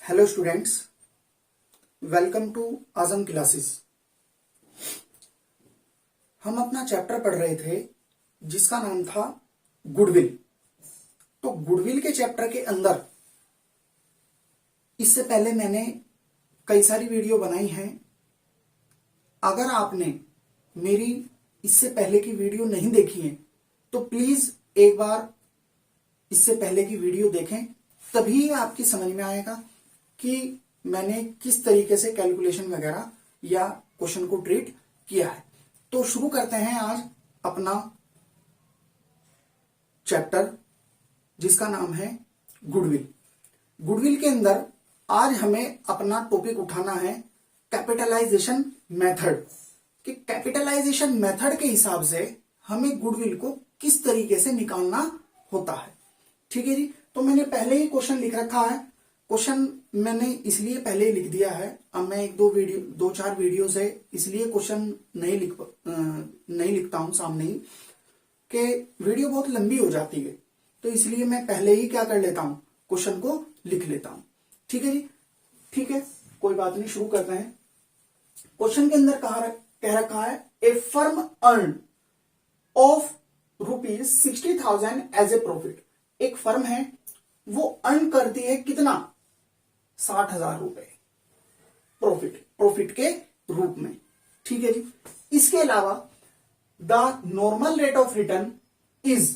Hello students, welcome to Azam classes. हम अपना chapter पढ़ रहे थे जिसका नाम था गुडविल। तो गुडविल के चैप्टर के अंदर इससे पहले मैंने कई सारी वीडियो बनाई हैं। अगर आपने मेरी इससे पहले की वीडियो नहीं देखी है तो प्लीज एक बार इससे पहले की वीडियो देखें, तभी आपकी समझ में आएगा कि मैंने किस तरीके से कैलकुलेशन वगैरह या क्वेश्चन को ट्रीट किया है। तो शुरू करते हैं आज अपना चैप्टर जिसका नाम है गुडविल। गुडविल के अंदर आज हमें अपना टॉपिक उठाना है कैपिटलाइजेशन मेथड, कि कैपिटलाइजेशन मेथड के हिसाब से हमें गुडविल को किस तरीके से निकालना होता है। ठीक है जी। तो मैंने पहले ही क्वेश्चन लिख रखा है। क्वेश्चन मैंने इसलिए पहले लिख दिया है, अब मैं दो चार वीडियो से इसलिए क्वेश्चन नहीं लिखता हूं सामने ही, कि वीडियो बहुत लंबी हो जाती है, तो इसलिए मैं पहले ही क्या कर लेता हूं, क्वेश्चन को लिख लेता हूं। ठीक है जी, ठीक है, कोई बात नहीं, शुरू करते हैं। क्वेश्चन के अंदर कह रखा है a firm earn off ₹60,000 as a profit. एक फर्म है, वो अर्न करती है कितना, 60,000 रुपए प्रॉफिट के रूप में। ठीक है जी। इसके अलावा the normal rate of return is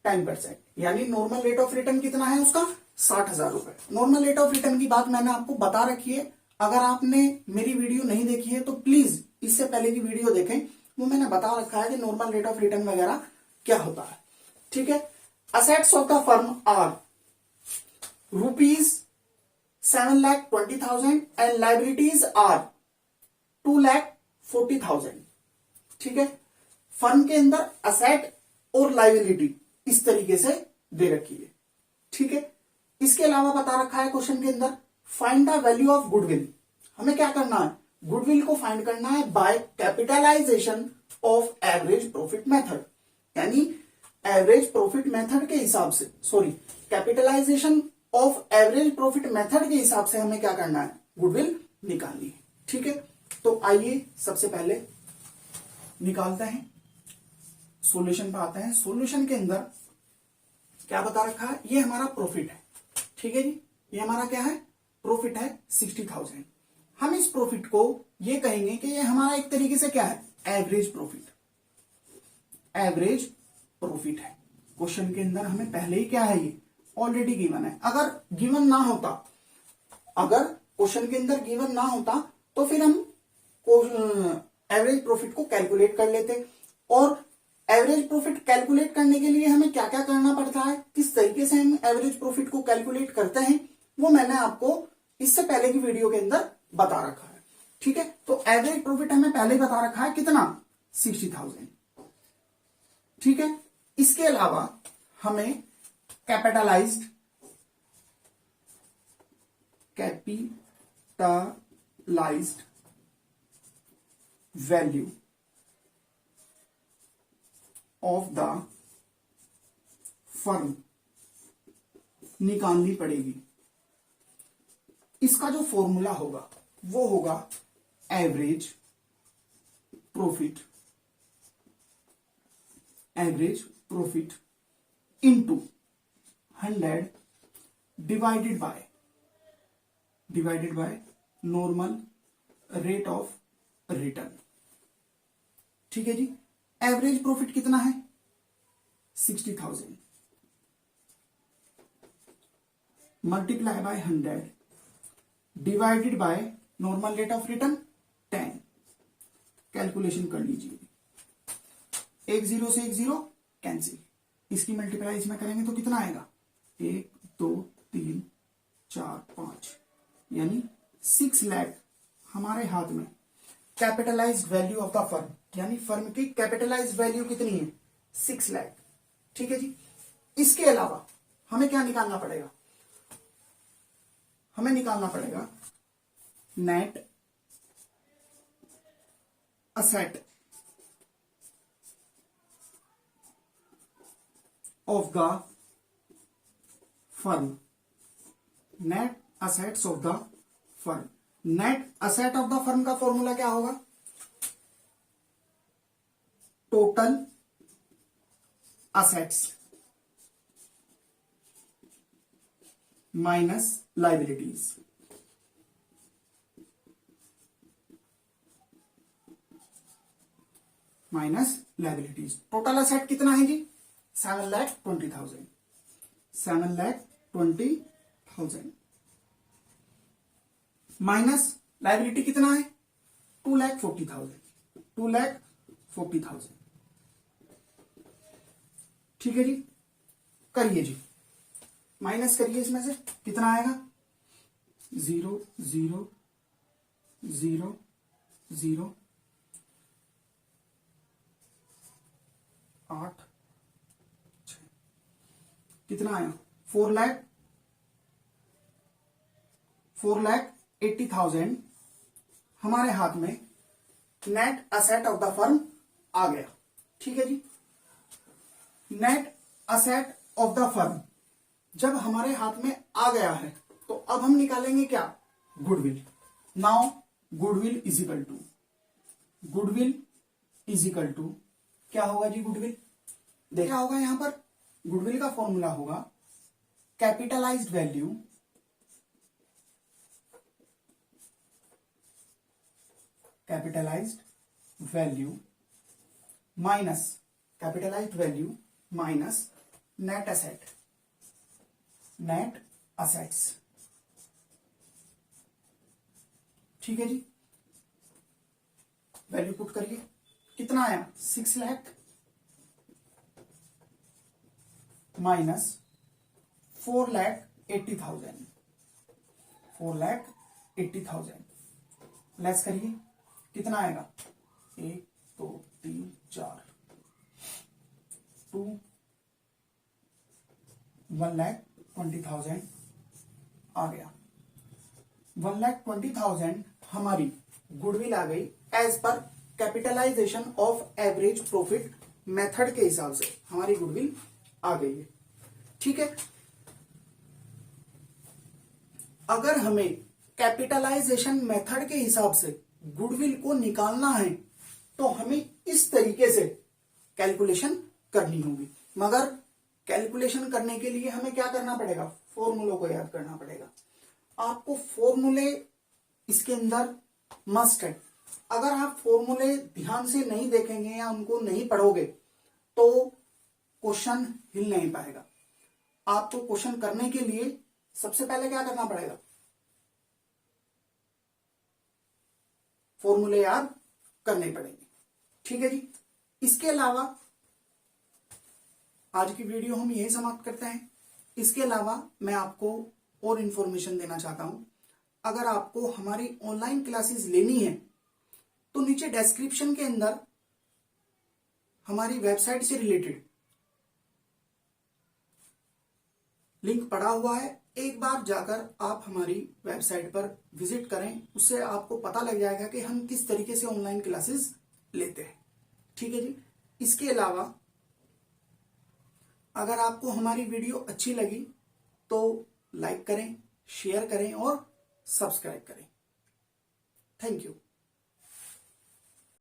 10%, यानी नॉर्मल रेट ऑफ रिटर्न कितना है उसका, 60,000 रुपए। नॉर्मल रेट ऑफ रिटर्न की बात मैंने आपको बता रखी है। अगर आपने मेरी वीडियो नहीं देखी है तो प्लीज इससे पहले की वीडियो देखें, वो मैंने बता रखा है कि नॉर्मल रेट ऑफ रिटर्न वगैरह क्या होता है। ठीक है। Assets of the firm are ₹7,20,000 and liabilities are ₹2,40,000। ठीक है। फर्म के अंदर असेट और लाइबिलिटी इस तरीके से दे रखी है। ठीक है। इसके अलावा बता रखा है क्वेश्चन के अंदर find the value of goodwill. हमें क्या करना है, गुडविल को फाइंड करना है by capitalisation of average profit method, यानी एवरेज प्रॉफिट मेथड के हिसाब से, capitalisation of average profit method के हिसाब से हमें क्या करना है, गुडविल निकालनी है। ठीक है। तो आइए सबसे पहले निकालते हैं, सॉल्यूशन पे आते हैं। सॉल्यूशन के अंदर क्या बता रखा है, ये हमारा प्रॉफिट है। ठीक है जी, ये हमारा क्या है, प्रॉफिट है 60,000। हम इस प्रॉफिट को ये कहेंगे कि ये हमारा एक तरीके से क्या है, एवरेज प्रॉफिट है। क्वेश्चन के अंदर हमें पहले ही क्या है, ये ऑलरेडी गिवन है। अगर गिवन ना होता, अगर क्वेश्चन के अंदर गिवन ना होता तो फिर हम एवरेज प्रॉफिट को कैलकुलेट कर लेते। और एवरेज प्रॉफिट कैलकुलेट करने के लिए हमें क्या क्या करना पड़ता है, किस तरीके से हम एवरेज प्रॉफिट को कैलकुलेट करते हैं, वो मैंने आपको इससे पहले की वीडियो के अंदर बता रखा है। ठीक है। तो एवरेज प्रॉफिट हमें पहले बता रखा है कितना, 60,000। ठीक है। इसके अलावा हमें capitalised value of the firm निकालनी पड़ेगी। इसका जो फॉर्मूला होगा वो होगा average profit into 100 divided by normal rate of return. ठीक है जी। एवरेज प्रॉफिट कितना है, 60,000 multiply by 100 divided by normal rate of return 10। Calculation कर लीजिए, एक जीरो से एक जीरो कैंसिल, इसकी मल्टीप्लाई इसमें करेंगे तो कितना आएगा, 1 2 3 4 5, यानी 6 लाख हमारे हाथ में capitalised value of the firm, यानी फर्म की कैपिटलाइज्ड वैल्यू कितनी है, 6 लाख। ठीक है जी। इसके अलावा हमें क्या निकालना पड़ेगा, हमें निकालना पड़ेगा net asset of the firm. Net assets of the firm. Net asset of the firm का फॉर्मूला क्या होगा? Total assets minus liabilities. Minus liabilities. Total asset कितना है जी? 7,20,000। 7,20,000 माइनस लाइबिलिटी कितना है? 2,40,000। 2,40,000। ठीक है जी, करिए जी, माइनस करिए, इसमें से कितना आएगा? 0 0 0 0 8 6 कितना आया? 4,80,000 हमारे हाथ में net asset of the firm आ गया। ठीक है जी, net asset of the firm जब हमारे हाथ में आ गया है तो अब हम निकालेंगे क्या? Goodwill. Now goodwill is equal to क्या होगा जी? गुडविल देखा होगा यहां पर, गुडविल का फॉर्मूला होगा capitalised value minus net assets. ठीक है जी, वैल्यू पुट करिए, कितना आया? 6 लाख माइनस 4,80,000। 4,80,000 लेस करिए, कितना आएगा? 1 2 3 4 2 1,20,000 आ गया। 1,20,000 हमारी गुडविल आ गई as per capitalisation of average profit method के हिसाब से हमारी गुडविल आ गई है। ठीक है, अगर हमें कैपिटलाइजेशन मेथड के हिसाब से गुडविल को निकालना है तो हमें इस तरीके से कैलकुलेशन करनी होगी, मगर कैलकुलेशन करने के लिए हमें क्या करना पड़ेगा? फॉर्मूलों को याद करना पड़ेगा। आपको फॉर्मूले इसके अंदर मस्ट है। अगर आप फॉर्मूले ध्यान से नहीं देखेंगे या उनको नहीं पढ़ोगे तो क्वेश्चन हिल नहीं पाएगा। आपको क्वेश्चन करने के लिए सबसे पहले क्या करना पड़ेगा? फॉर्मूले याद करने पड़ेंगे। ठीक है जी, इसके अलावा आज की वीडियो हम यही समाप्त करते हैं। इसके अलावा मैं आपको और इंफॉर्मेशन देना चाहता हूं, अगर आपको हमारी ऑनलाइन क्लासेस लेनी है तो नीचे डिस्क्रिप्शन के अंदर हमारी वेबसाइट से रिलेटेड लिंक पड़ा हुआ है। एक बार जाकर आप हमारी वेबसाइट पर विजिट करें, उससे आपको पता लग जाएगा कि हम किस तरीके से ऑनलाइन क्लासेस लेते हैं। ठीक है जी, इसके अलावा अगर आपको हमारी वीडियो अच्छी लगी तो लाइक करें, शेयर करें और सब्सक्राइब करें। Thank you.